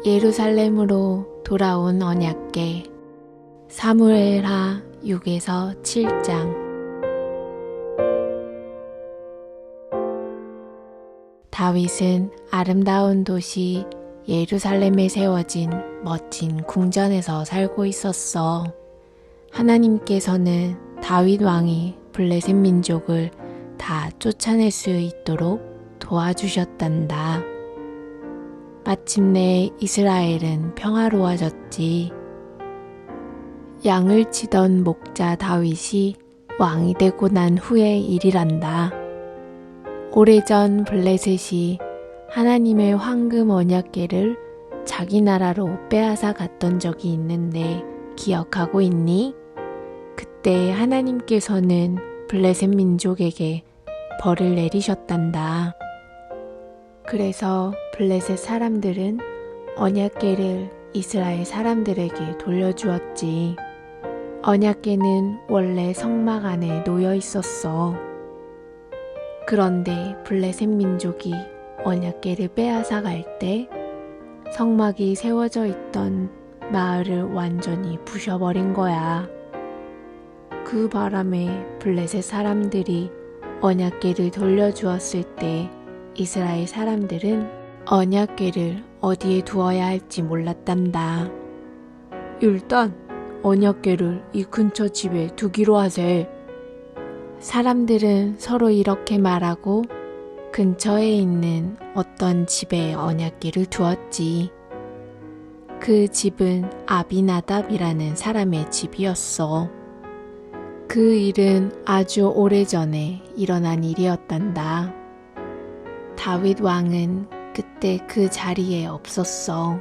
예루살렘으로 돌아온 언약궤. 사무엘하 6에서 7장. 다윗은 아름다운 도시 예루살렘에 세워진 멋진 궁전에서 살고 있었어. 하나님께서는 다윗 왕이 블레셋 민족을 다 쫓아낼 수 있도록 도와주셨단다. 마침내 이스라엘은 평화로워졌지. 양을 치던 목자 다윗이 왕이 되고 난 후의 일이란다. 오래전 블레셋이 하나님의 황금 언약궤를 자기 나라로 빼앗아 갔던 적이 있는데 기억하고 있니? 그때 하나님께서는 블레셋 민족에게 벌을 내리셨단다. 그래서 블레셋 사람들은 언약궤를 이스라엘 사람들에게 돌려주었지. 언약궤는 원래 성막 안에 놓여 있었어. 그런데 블레셋 민족이 언약궤를 빼앗아 갈 때 성막이 세워져 있던 마을을 완전히 부셔버린 거야. 그 바람에 블레셋 사람들이 언약궤를 돌려주었을 때 이스라엘 사람들은 언약궤를 어디에 두어야 할지 몰랐단다. 일단 언약궤를 이 근처 집에 두기로 하세. 사람들은 서로 이렇게 말하고 근처에 있는 어떤 집에 언약궤를 두었지. 그 집은 아비나답이라는 사람의 집이었어. 그 일은 아주 오래전에 일어난 일이었단다. 다윗 왕은 그때 그 자리에 없었어.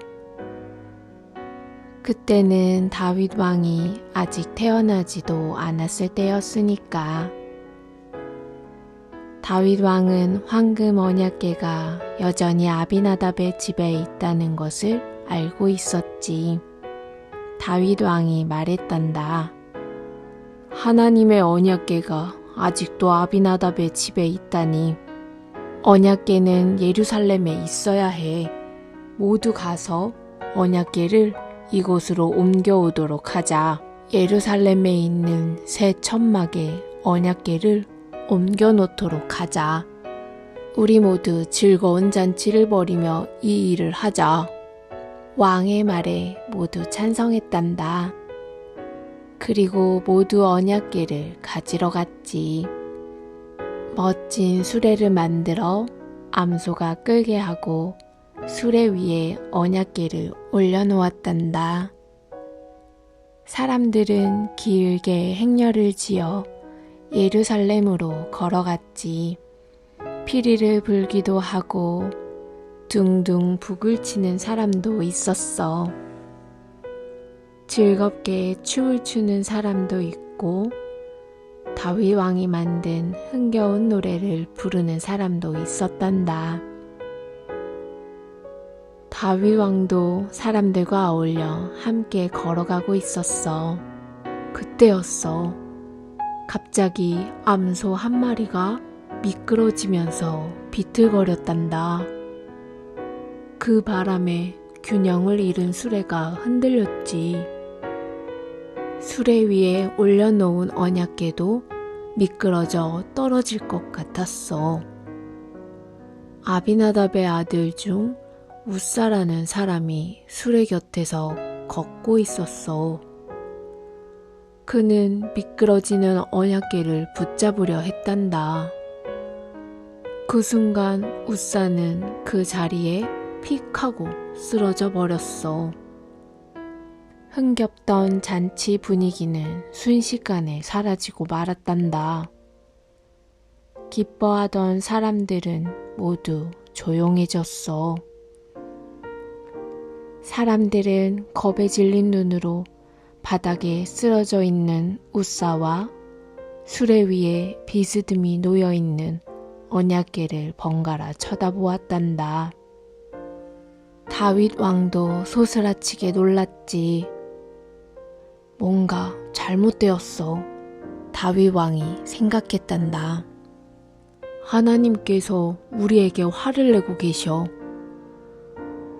그때는 다윗 왕이 아직 태어나지도 않았을 때였으니까. 다윗 왕은 황금 언약궤가 여전히 아비나답의 집에 있다는 것을 알고 있었지. 다윗 왕이 말했단다. 하나님의 언약궤가 아직도 아비나답의 집에 있다니. 언약궤는 예루살렘에 있어야 해. 모두 가서 언약궤를 이곳으로 옮겨오도록 하자. 예루살렘에 있는 새 천막에 언약궤를 옮겨놓도록 하자. 우리 모두 즐거운 잔치를 벌이며 이 일을 하자. 왕의 말에 모두 찬성했단다. 그리고 모두 언약궤를 가지러 갔지. 멋진 수레를 만들어 암소가 끌게 하고 수레 위에 언약궤를 올려놓았단다. 사람들은 길게 행렬을 지어 예루살렘으로 걸어갔지. 피리를 불기도 하고 둥둥 북을 치는 사람도 있었어. 즐겁게 춤을 추는 사람도 있고 다윗 왕이 만든 흥겨운 노래를 부르는 사람도 있었단다. 다윗 왕도 사람들과 어울려 함께 걸어가고 있었어. 그때였어. 갑자기 암소 한 마리가 미끄러지면서 비틀거렸단다. 그 바람에 균형을 잃은 수레가 흔들렸지. 수레 위에 올려놓은 언약궤도 미끄러져 떨어질 것 같았어. 아비나답의 아들 중 우사라는 사람이 수레 곁에서 걷고 있었어. 그는 미끄러지는 언약궤를 붙잡으려 했단다. 그 순간 우사는 그 자리에 픽 하고 쓰러져 버렸어. 흥겹던 잔치 분위기는 순식간에 사라지고 말았단다. 기뻐하던 사람들은 모두 조용해졌어. 사람들은 겁에 질린 눈으로 바닥에 쓰러져 있는 우사와 수레 위에 비스듬히 놓여있는 언약궤를 번갈아 쳐다보았단다. 다윗 왕도 소스라치게 놀랐지. 뭔가 잘못되었어. 다윗 왕이 생각했단다. 하나님께서 우리에게 화를 내고 계셔.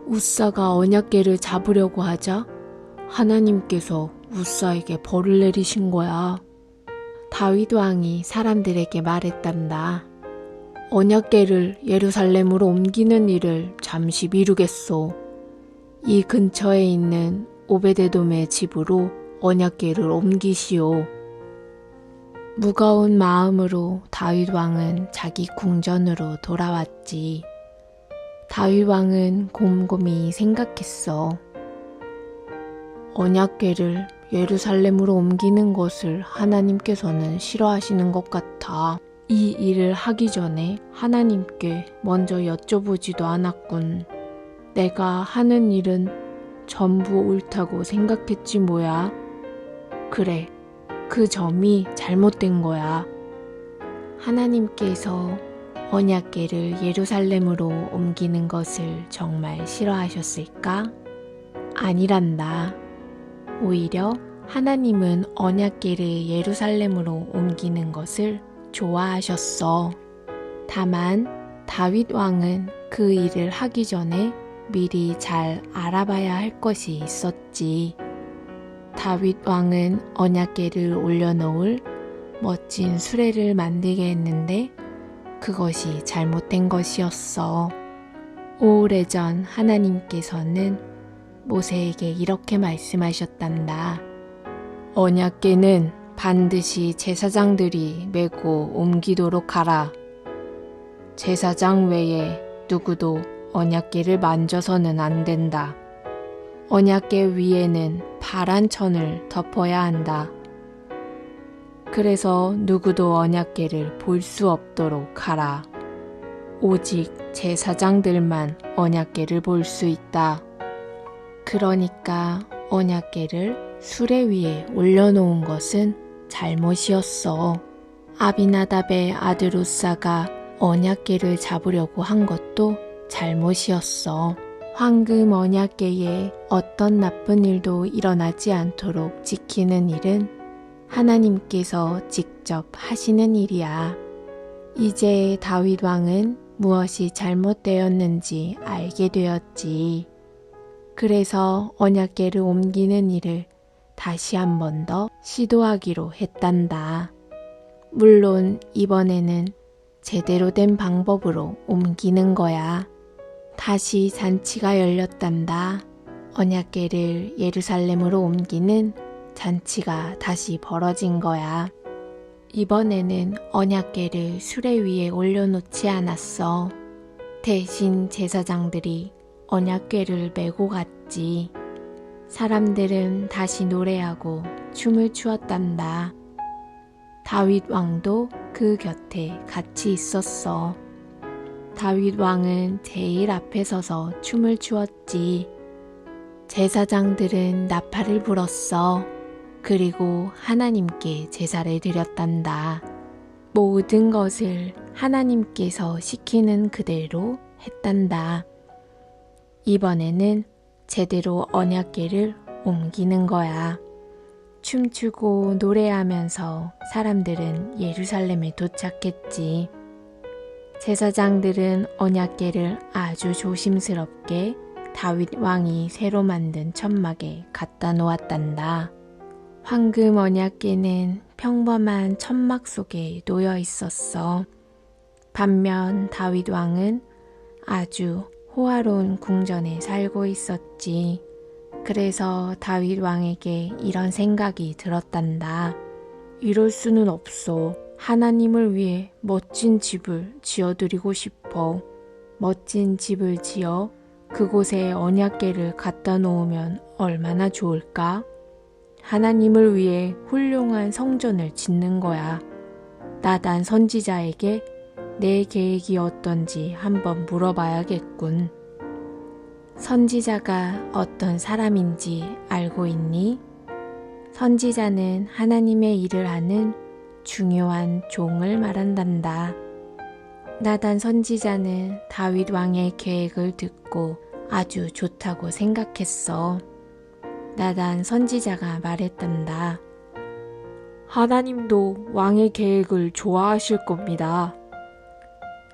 우사가 언약궤를 잡으려고 하자 하나님께서 우사에게 벌을 내리신 거야. 다윗 왕이 사람들에게 말했단다. 언약궤를 예루살렘으로 옮기는 일을 잠시 미루겠소. 이 근처에 있는 오베데돔의 집으로 언약궤를 옮기시오. 무거운 마음으로 다윗 왕은 자기 궁전으로 돌아왔지. 다윗 왕은 곰곰이 생각했어. 언약궤를 예루살렘으로 옮기는 것을 하나님께서는 싫어하시는 것 같아. 이 일을 하기 전에 하나님께 먼저 여쭤보지도 않았군. 내가 하는 일은 전부 옳다고 생각했지 뭐야. 그래, 그 점이 잘못된 거야. 하나님께서 언약궤를 예루살렘으로 옮기는 것을 정말 싫어하셨을까? 아니란다. 오히려 하나님은 언약궤를 예루살렘으로 옮기는 것을 좋아하셨어. 다만 다윗 왕은 그 일을 하기 전에 미리 잘 알아봐야 할 것이 있었지. 다윗 왕은 언약궤를 올려놓을 멋진 수레를 만들게 했는데 그것이 잘못된 것이었어. 오래전 하나님께서는 모세에게 이렇게 말씀하셨단다. 언약궤는 반드시 제사장들이 메고 옮기도록 하라. 제사장 외에 누구도 언약궤를 만져서는 안 된다. 언약궤 위에는 파란 천을 덮어야 한다. 그래서 누구도 언약궤를 볼 수 없도록 하라. 오직 제사장들만 언약궤를 볼 수 있다. 그러니까 언약궤를 수레 위에 올려놓은 것은 잘못이었어. 아비나답의 아들 우사가 언약궤를 잡으려고 한 것도 잘못이었어. 황금 언약궤에 어떤 나쁜 일도 일어나지 않도록 지키는 일은 하나님께서 직접 하시는 일이야. 이제 다윗 왕은 무엇이 잘못되었는지 알게 되었지. 그래서 언약궤를 옮기는 일을 다시 한 번 더 시도하기로 했단다. 물론 이번에는 제대로 된 방법으로 옮기는 거야. 다시 잔치가 열렸단다. 언약궤를 예루살렘으로 옮기는 잔치가 다시 벌어진 거야. 이번에는 언약궤를 수레 위에 올려놓지 않았어. 대신 제사장들이 언약궤를 메고 갔지. 사람들은 다시 노래하고 춤을 추었단다. 다윗 왕도 그 곁에 같이 있었어. 다윗 왕은 제일 앞에 서서 춤을 추었지. 제사장들은 나팔을 불었어. 그리고 하나님께 제사를 드렸단다. 모든 것을 하나님께서 시키는 그대로 했단다. 이번에는 제대로 언약궤를 옮기는 거야. 춤추고 노래하면서 사람들은 예루살렘에 도착했지. 제사장들은 언약궤를 아주 조심스럽게 다윗 왕이 새로 만든 천막에 갖다 놓았단다. 황금 언약궤는 평범한 천막 속에 놓여 있었어. 반면 다윗 왕은 아주 호화로운 궁전에 살고 있었지. 그래서 다윗 왕에게 이런 생각이 들었단다. 이럴 수는 없어. 하나님을 위해 멋진 집을 지어드리고 싶어. 멋진 집을 지어 그곳에 언약궤를 갖다 놓으면 얼마나 좋을까? 하나님을 위해 훌륭한 성전을 짓는 거야. 나단 선지자에게 내 계획이 어떤지 한번 물어봐야겠군. 선지자가 어떤 사람인지 알고 있니? 선지자는 하나님의 일을 하는 중요한 종을 말한단다. 나단 선지자는 다윗 왕의 계획을 듣고 아주 좋다고 생각했어. 나단 선지자가 말했단다. 하나님도 왕의 계획을 좋아하실 겁니다.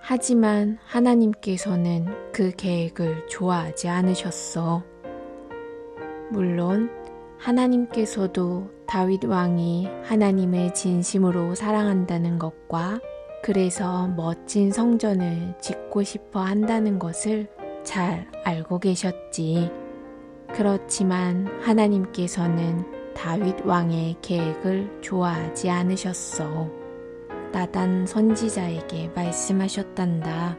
하지만 하나님께서는 그 계획을 좋아하지 않으셨어. 물론 하나님께서도 다윗 왕이 하나님을 진심으로 사랑한다는 것과 그래서 멋진 성전을 짓고 싶어 한다는 것을 잘 알고 계셨지. 그렇지만 하나님께서는 다윗 왕의 계획을 좋아하지 않으셨어. 나단 선지자에게 말씀하셨단다.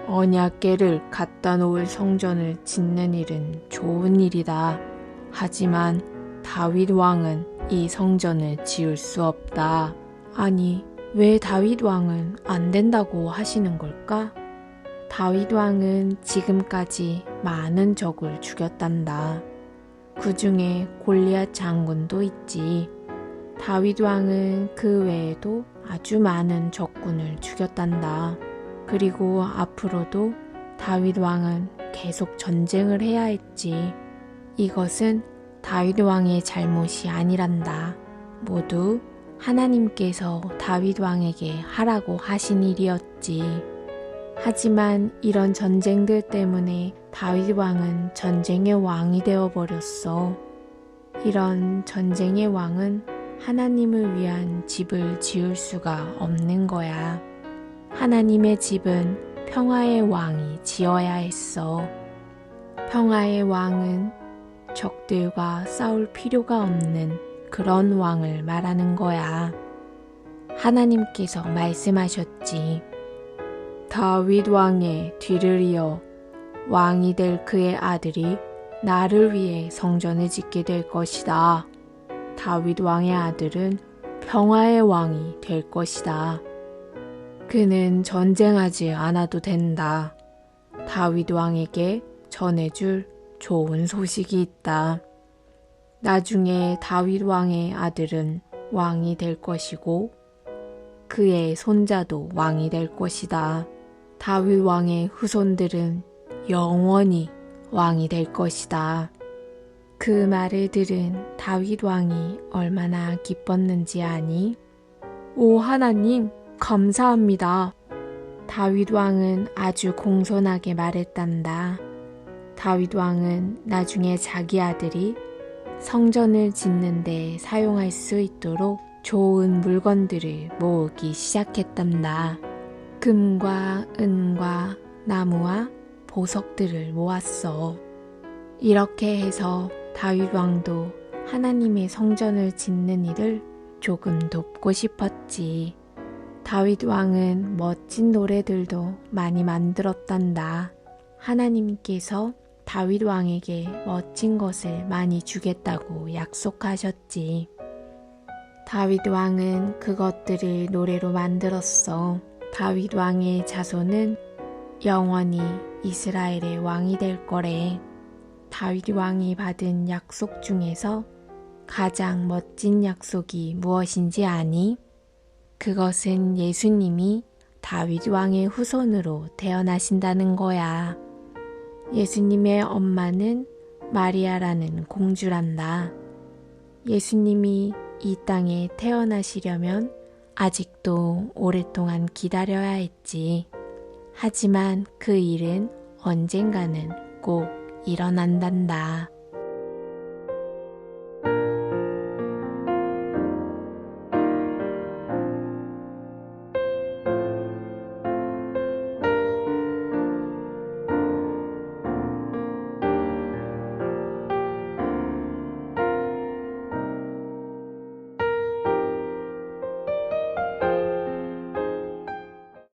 언약궤를 갖다 놓을 성전을 짓는 일은 좋은 일이다. 하지만 다윗 왕은 이 성전을 지을 수 없다. 아니, 왜 다윗 왕은 안 된다고 하시는 걸까? 다윗 왕은 지금까지 많은 적을 죽였단다. 그 중에 골리앗 장군도 있지. 다윗 왕은 그 외에도 아주 많은 적군을 죽였단다. 그리고 앞으로도 다윗 왕은 계속 전쟁을 해야 했지. 이것은 다윗 왕의 잘못이 아니란다. 모두 하나님께서 다윗 왕에게 하라고 하신 일이었지. 하지만 이런 전쟁들 때문에 다윗 왕은 전쟁의 왕이 되어버렸어. 이런 전쟁의 왕은 하나님을 위한 집을 지을 수가 없는 거야. 하나님의 집은 평화의 왕이 지어야 했어. 평화의 왕은 적들과 싸울 필요가 없는 그런 왕을 말하는 거야. 하나님께서 말씀하셨지. 다윗 왕의 뒤를 이어 왕이 될 그의 아들이 나를 위해 성전을 짓게 될 것이다. 다윗 왕의 아들은 평화의 왕이 될 것이다. 그는 전쟁하지 않아도 된다. 다윗 왕에게 전해줄 좋은 소식이 있다. 나중에 다윗 왕의 아들은 왕이 될 것이고 그의 손자도 왕이 될 것이다. 다윗 왕의 후손들은 영원히 왕이 될 것이다. 그 말을 들은 다윗 왕이 얼마나 기뻤는지 아니? 오 하나님, 감사합니다. 다윗 왕은 아주 공손하게 말했단다. 다윗 왕은 나중에 자기 아들이 성전을 짓는 데 사용할 수 있도록 좋은 물건들을 모으기 시작했단다. 금과 은과 나무와 보석들을 모았어. 이렇게 해서 다윗 왕도 하나님의 성전을 짓는 일을 조금 돕고 싶었지. 다윗 왕은 멋진 노래들도 많이 만들었단다. 하나님께서 다윗 왕에게 멋진 것을 많이 주겠다고 약속하셨지. 다윗 왕은 그것들을 노래로 만들었어. 다윗 왕의 자손은 영원히 이스라엘의 왕이 될 거래. 다윗 왕이 받은 약속 중에서 가장 멋진 약속이 무엇인지 아니? 그것은 예수님이 다윗 왕의 후손으로 태어나신다는 거야. 예수님의 엄마는 마리아라는 공주란다. 예수님이 이 땅에 태어나시려면 아직도 오랫동안 기다려야 했지. 하지만 그 일은 언젠가는 꼭 일어난단다.